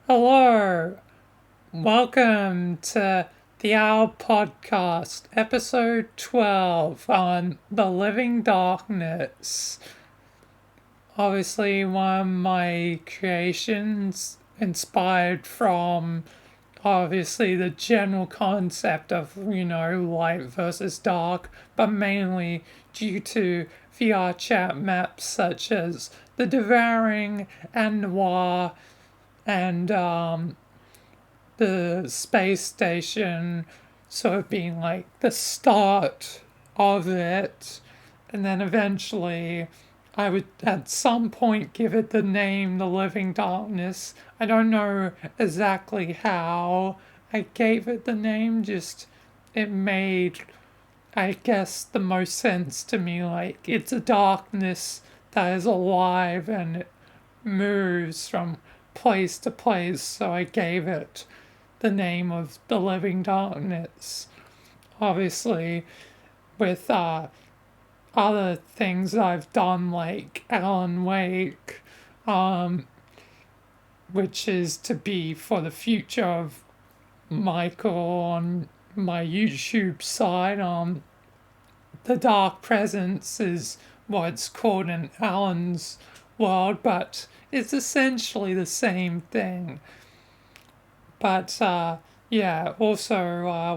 Hello, welcome to the Owl Podcast, episode 12 on the Living Darkness. Obviously, one of my creations inspired from obviously the general concept of, light versus dark, but mainly due to VR chat maps such as the Devouring and Noir and the space station sort of being like the start of it. And then eventually I would at some point give it the name The Living Darkness. I don't know exactly how I gave it the name, just it made, I guess, the most sense to me. Like, it's a darkness that is alive and it moves from place to place, so I gave it the name of The Living Darkness. Obviously, with other things I've done, like Alan Wake, um, which is to be for the future of Michael on my YouTube side. The Dark Presence is what's called in Alan's world, but it's essentially the same thing. But yeah, also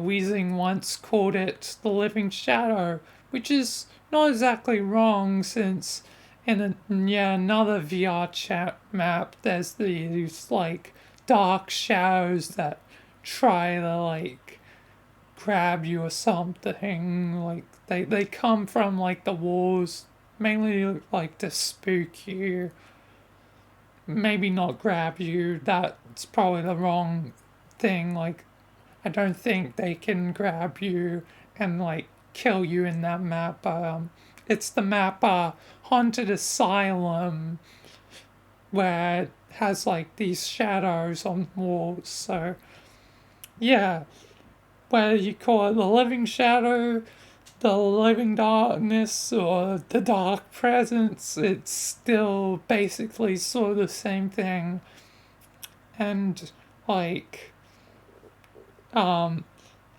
Weezing once called it the Living Shadow, which is not exactly wrong since another VR chat map there's these like dark shadows that try to like grab you or something. Like they come from like the walls, mainly like to spook you, maybe not grab you. That's probably the wrong thing. Like, I don't think they can grab you and like kill you in that map. It's the map Haunted Asylum, where it has like these shadows on walls. So yeah, whether you call it the Living Shadow, the Living Darkness, or the Dark Presence, it's still basically sort of the same thing. And like, um,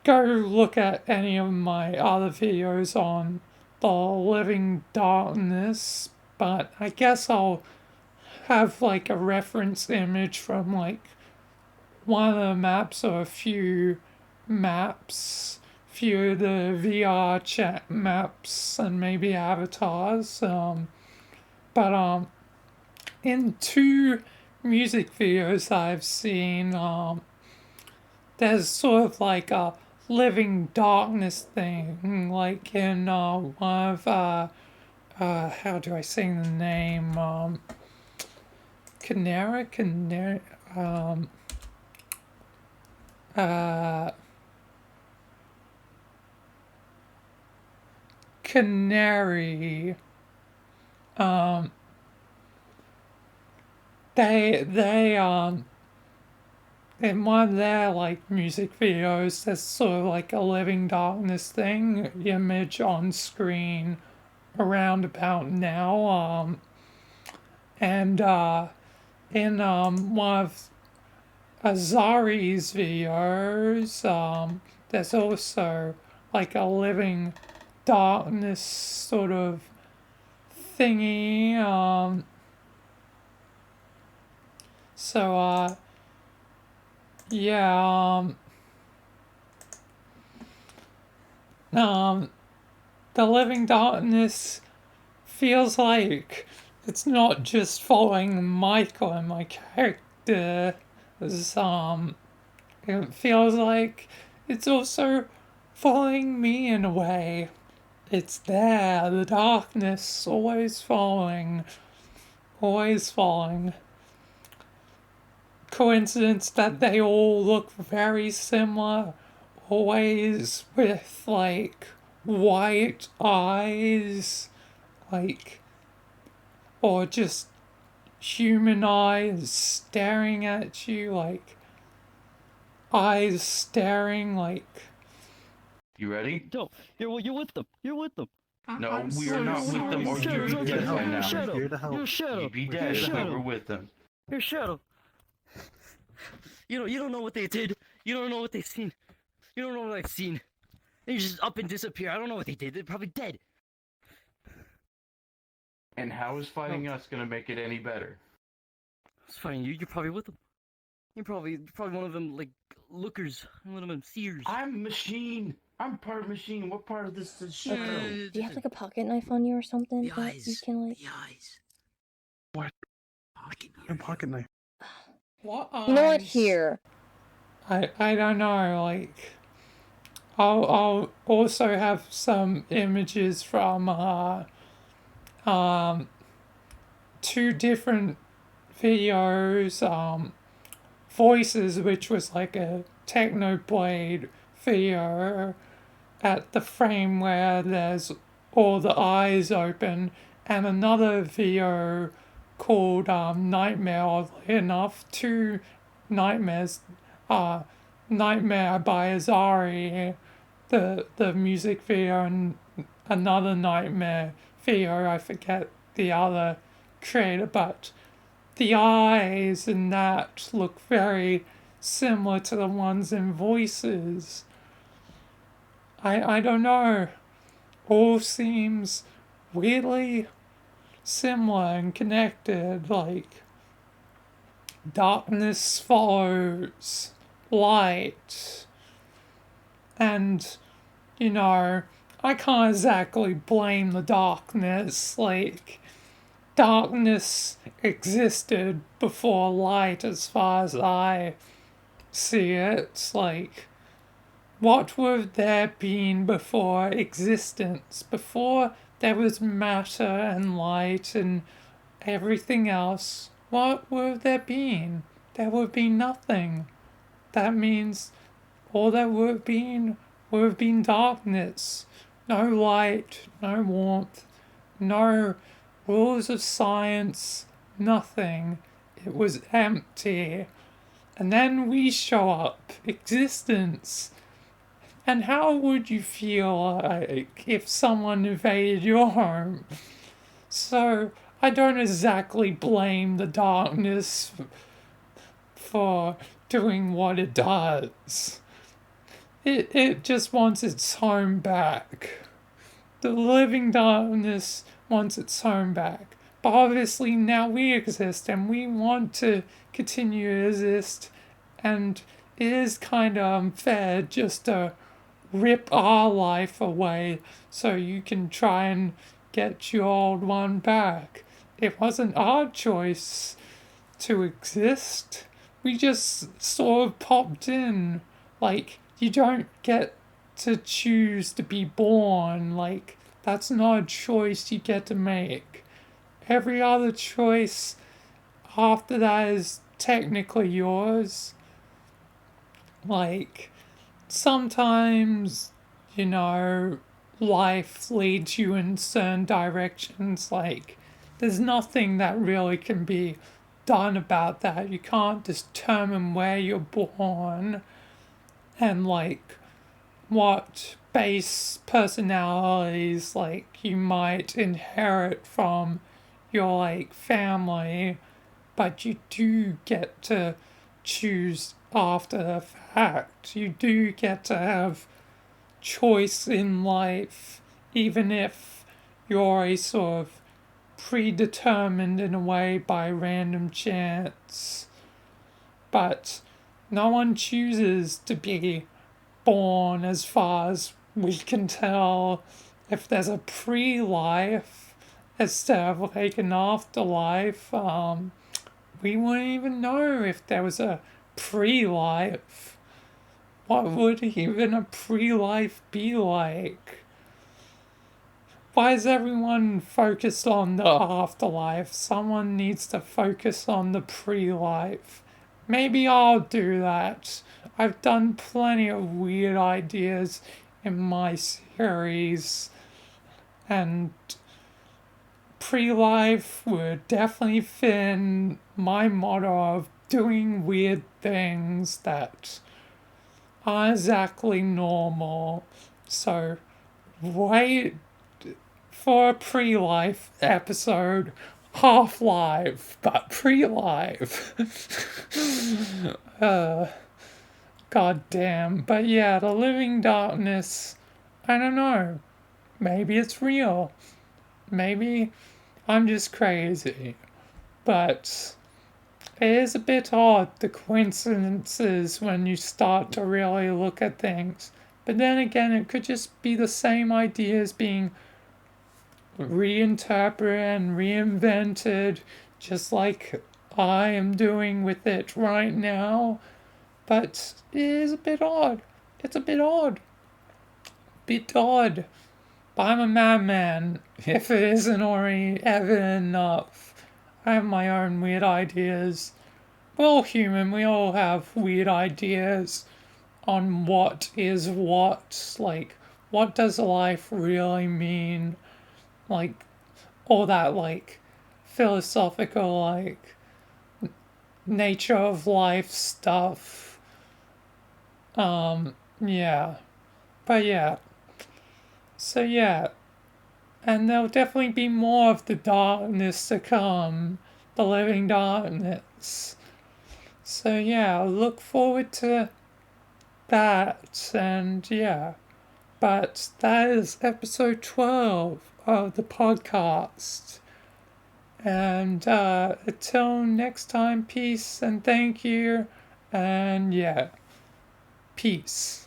go look at any of my other videos on the Living Darkness, but I guess I'll have like a reference image from like one of the maps or a few maps, few of the VR chat maps, and maybe avatars. But in two music videos I've seen, there's sort of like a living darkness thing, like in one of how do I say the name? Canary, um, uh, Canary. Um, they in one of their like music videos, there's sort of like a living darkness thing, image on screen around about now. And in one of Azari's videos, there's also like a living darkness sort of thingy. So yeah, um, the living darkness feels like it's not just following Michael and my character. It's, it feels like it's also following me in a way. It's there, the darkness, always following, always following. Coincidence that they all look very similar, always with like white eyes, like, or just human eyes staring at you, like eyes staring, like. You ready? Yo, you're with them. You're with them. No, we are so not with them, or sorry, you'd be Shadow, dead by you're a now. shadow. Here to help. You're a You'd shadow. be We're dead here to if we help. were with them. You're a shadow. You don't know what they did. You don't know what they've seen. You don't know what I've seen. They just up and disappear. I don't know what they did. They're probably dead. And how is fighting us gonna make it any better? It's fine. You're probably with them. You're probably one of them like lookers. One of them seers. I'm machine. I'm part machine. What part of this is shadow? Do you have like a pocket knife on you or something The that you eyes. can like? The eyes. What? Pocket A pocket knife. What You know what? eyes? Here. I don't know, like I'll also have some images from two different videos, Voices, which was like a Technoblade video at the frame where there's all the eyes open, and another video called Nightmare, oddly enough, two nightmares, uh, Nightmare by Azari, the music video, and another Nightmare video, I forget the other creator, but the eyes in that look very similar to the ones in Voices. I don't know. All seems weirdly similar and connected, like darkness follows light. And, you know, I can't exactly blame the darkness. Like, darkness existed before light as far as I see it. Like, what would there been before existence? Before there was matter and light and everything else, what would have there been? There would be nothing. That means all that would have been darkness. No light, no warmth, no rules of science, nothing. It was empty. And then we show up, existence. And how would you feel like if someone invaded your home? So I don't exactly blame the darkness for doing what it does. It just wants its home back. The living darkness wants its home back. But obviously now we exist and we want to continue to exist, and it is kind of unfair just to rip our life away so you can try and get your old one back. It wasn't our choice to exist. We just sort of popped in. Like, you don't get to choose to be born. Like, that's not a choice you get to make. Every other choice after that is technically yours. Like, sometimes, you know, life leads you in certain directions. Like, there's nothing that really can be done about that. You can't determine where you're born and, like, what base personalities, like, you might inherit from your, like, family, but you do get to choose after the fact. You do get to have choice in life, even if you're a sort of predetermined in a way by random chance. But no one chooses to be born, as far as we can tell. If there's a pre-life instead of like an afterlife, we wouldn't even know if there was a pre-life. What would even a pre-life be like? Why is everyone focused on the afterlife? Someone needs to focus on the pre-life. Maybe I'll do that. I've done plenty of weird ideas in my series, and pre-life would definitely fit in my motto of doing weird things that aren't exactly normal. So wait for a pre-life episode Half-Life, but pre-live. God damn. But yeah, the living darkness, I don't know. Maybe it's real. Maybe I'm just crazy. But it is a bit odd, the coincidences when you start to really look at things. But then again, it could just be the same ideas being reinterpreted and reinvented, just like I am doing with it right now. But it is a bit odd. It's a bit odd. Bit odd. But I'm a madman, if it isn't already evident enough. I have my own weird ideas. We're all human, we all have weird ideas on what is what. Like, what does life really mean? Like, all that, like, philosophical, like, nature of life stuff. Yeah. But yeah. So yeah. And there'll definitely be more of the darkness to come. The living darkness. So yeah, look forward to that. And yeah. But that is episode 12 of the podcast. And until next time, peace and thank you. And yeah, peace.